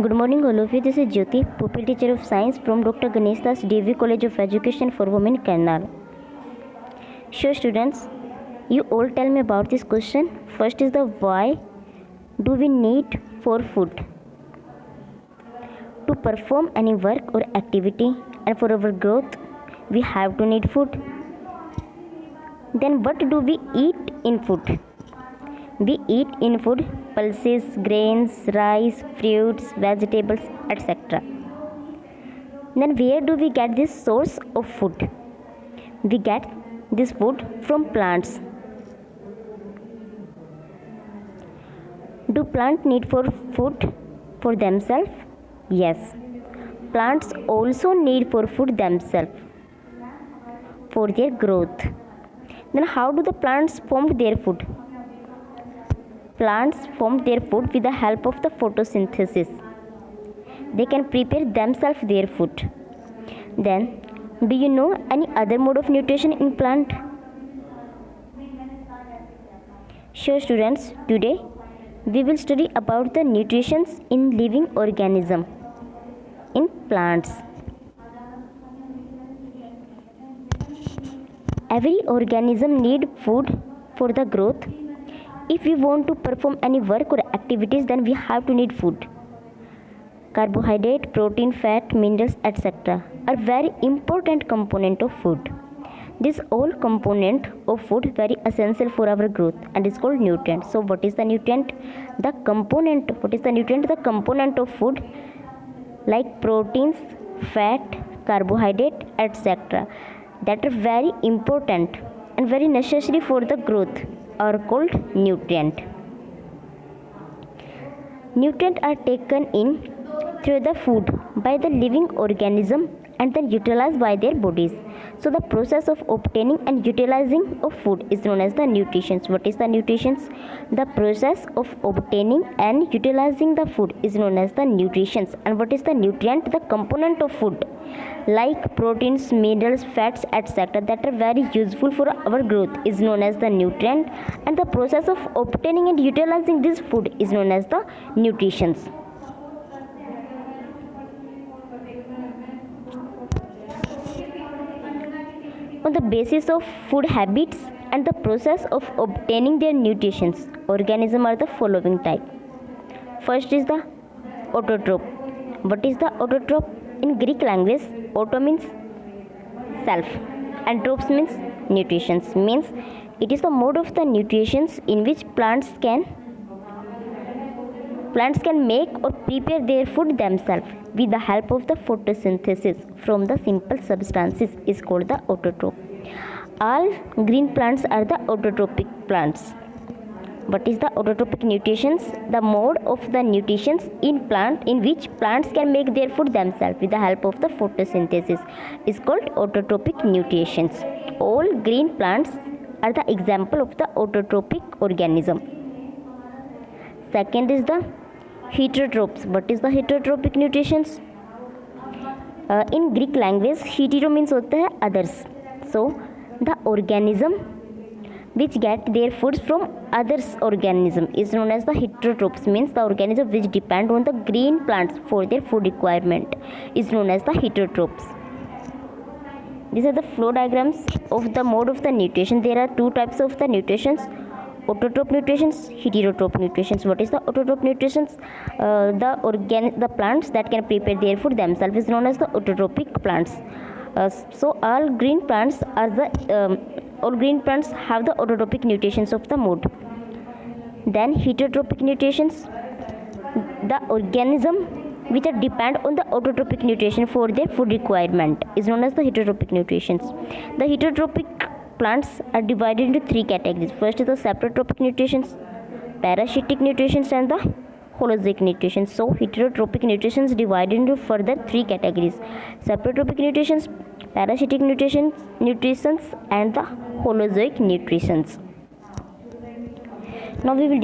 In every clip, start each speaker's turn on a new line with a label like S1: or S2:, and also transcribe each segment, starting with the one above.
S1: Good morning, all of you. This is Jyoti, pupil teacher of science from Dr. Ganesh Das DV College of Education for Women, Karnal. So, students, you all tell me about this question. First is the why do we need for food? To perform any work or activity and for our growth, we have to need food. Then, what do we eat in food? We eat in food pulses, grains, rice, fruits, vegetables, etc. Then where do we get this source of food? We get this food from plants. Do plants need for food for themselves? Yes. Plants also need for food themselves for their growth. Then how do the plants form their food? Plants form their food with the help of the photosynthesis. They can prepare themselves their food. Then, do you know any other mode of nutrition in plant? Sure, students, today we will study about the nutrition in living organism in plants. Every organism needs food for the growth. If we want to perform any work or activities, then we have to need food. Carbohydrate, protein, fat, minerals, etc. are very important component of food. This all component of food very essential for our growth and is called nutrient. So what is the nutrient? The component. What is the nutrient? The component of food like proteins, fat, carbohydrate, etc. that are very important and very necessary for the growth are called nutrient. Nutrients are taken in through the food by the living organism and then utilized by their bodies. So the process of obtaining and utilizing of food is known as the nutrition. What is the nutrition? The process of obtaining and utilizing the food is known as the nutrition. And what is the nutrient? The component of food like proteins, minerals, fats, etc. that are very useful for our growth is known as the nutrient, and the process of obtaining and utilizing this food is known as the nutrition. On the basis of food habits and the process of obtaining their nutrition, organisms are the following type. First is the autotroph. What is the autotroph? In Greek language, auto means self and tropes means nutrition. Means it is the mode of the nutrition in which plants can make or prepare their food themselves with the help of the photosynthesis from the simple substances is called the autotroph. All green plants are the autotrophic plants. What is the autotrophic nutrition? The mode of the nutrition in plant in which plants can make their food themselves with the help of the photosynthesis is called autotrophic nutrition. All green plants are the example of the autotrophic organism. Second is the heterotrophs. What is the heterotrophic nutrition? In Greek language, hetero means होता है others. So the organism which get their foods from others organism is known as the heterotrophs. Means the organism which depend on the green plants for their food requirement is known as the heterotrophs. These are the flow diagrams of the mode of the nutrition. There are two types of the nutritions: autotroph nutrition, heterotroph nutrition. What is the autotroph nutrition? The plants that can prepare their food themselves is known as the autotrophic plants. So all green plants have the autotrophic nutritions of the mode. Then heterotrophic nutritions, the organism which are depend on the autotrophic nutrition for their food requirement is known as the heterotrophic nutritions. The heterotrophic plants are divided into three categories. First is the saprotrophic nutrition, parasitic nutrition, and the holozoic nutrition. So heterotrophic nutrition is divided into further three categories: saprotrophic nutrition, parasitic nutrition, and the holozoic nutrition. Now we will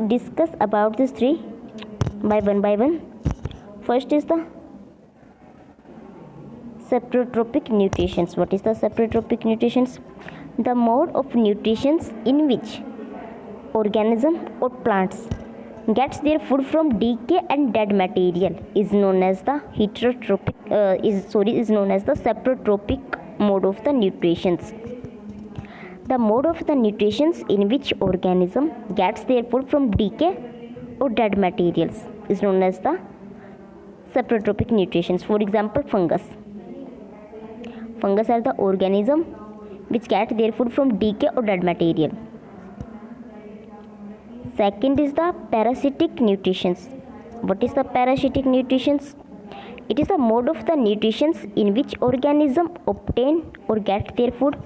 S1: discuss about these three by one. First is the saprotrophic nutrition. What is the saprotrophic nutrition? The mode of nutrition in which organism or plants gets their food from decay and dead material is known as the saprotrophic mode of the nutritions. The mode of the nutritions in which organism gets their food from decay or dead materials is known as the saprotrophic nutritions. For example, fungus. Fungus are the organism which get their food from decay or dead material. Second is the parasitic nutritions. What is the parasitic nutritions? It is the mode of the nutritions in which organism obtain or get their food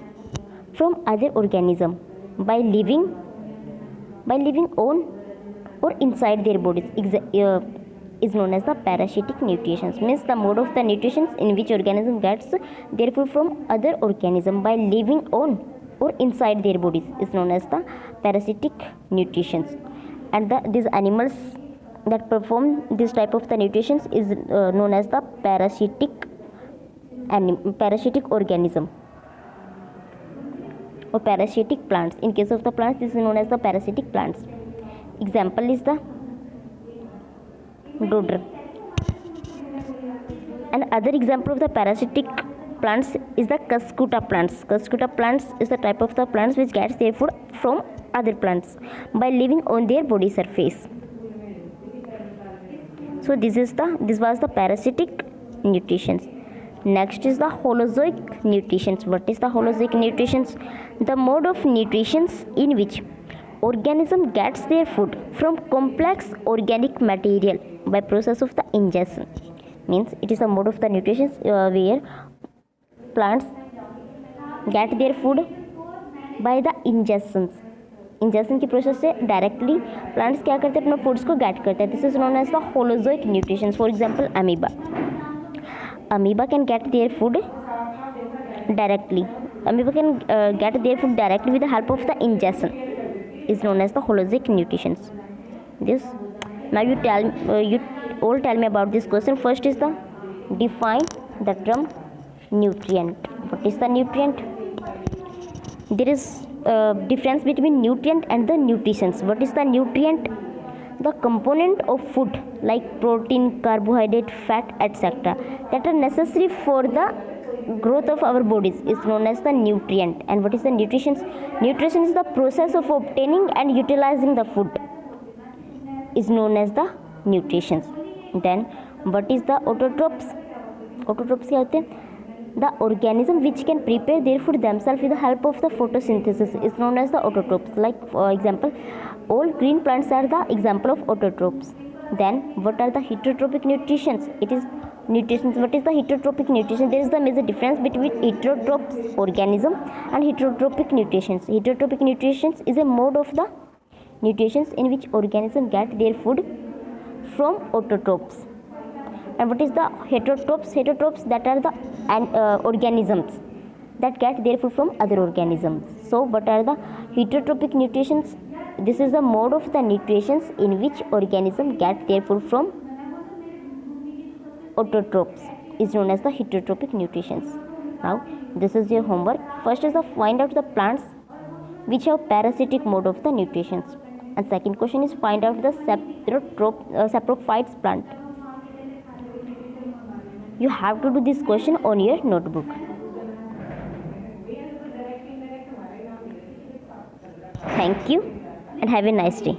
S1: from other organism by living on or inside their bodies is known as the parasitic nutritions. Means the mode of the nutritions in which organism gets their food from other organism by living on or inside their bodies is known as the parasitic nutritions. And these animals that perform this type of the nutritions is known as the parasitic organism or parasitic plants. In case of the plants, this is known as the parasitic plants. Example is the dodder. Another example of the parasitic plants is the cuscuta plants. Cuscuta plants is the type of the plants which gets their food from other plants by living on their body surface. So this was the parasitic nutritions. Next is the holozoic nutritions. What is the holozoic nutritions? The mode of nutritions in which organism gets their food from complex organic material by process of the ingestion. Means it is a mode of the nutrition where plants get their food by the ingestions. Injection की process से directly plants क्या करते हैं, अपने foods को get करते हैं. This is known as the holozoic nutritions. For example amoeba can get their food directly. Amoeba can get their food directly with the help of the ingestion is known as the holozoic nutritions. This now you all tell me about this question. First is the define the term nutrient. What is the nutrient? There is difference between nutrient and the nutritions. What is the nutrient? The component of food like protein, carbohydrate, fat, etc. that are necessary for the growth of our bodies is known as the nutrient. And what is the nutrition? Nutrition is the process of obtaining and utilizing the food is known as the nutrition. Then what is the autotrophs? Autotrophs क्या होते हैं? The organism which can prepare their food themselves with the help of the photosynthesis is known as the autotrophs. Like for example, all green plants are the example of autotrophs. Then what are the heterotrophic nutritions? It is nutritions. What is the heterotrophic nutrition? There is the major difference between heterotroph organism and heterotrophic nutritions. Heterotrophic nutritions is a mode of the nutritions in which organism get their food from autotrophs. And what is the heterotrophs? Heterotrophs that are the organisms that get their food from other organisms. So what are the heterotrophic nutritions? This is the mode of the nutritions in which organism get their food from autotrophs is known as the heterotrophic nutritions. Now this is your homework. First is the find out the plants which have parasitic mode of the nutritions, and second question is find out the saprophytes plant. You have to do this question on your notebook. Thank you and have a nice day.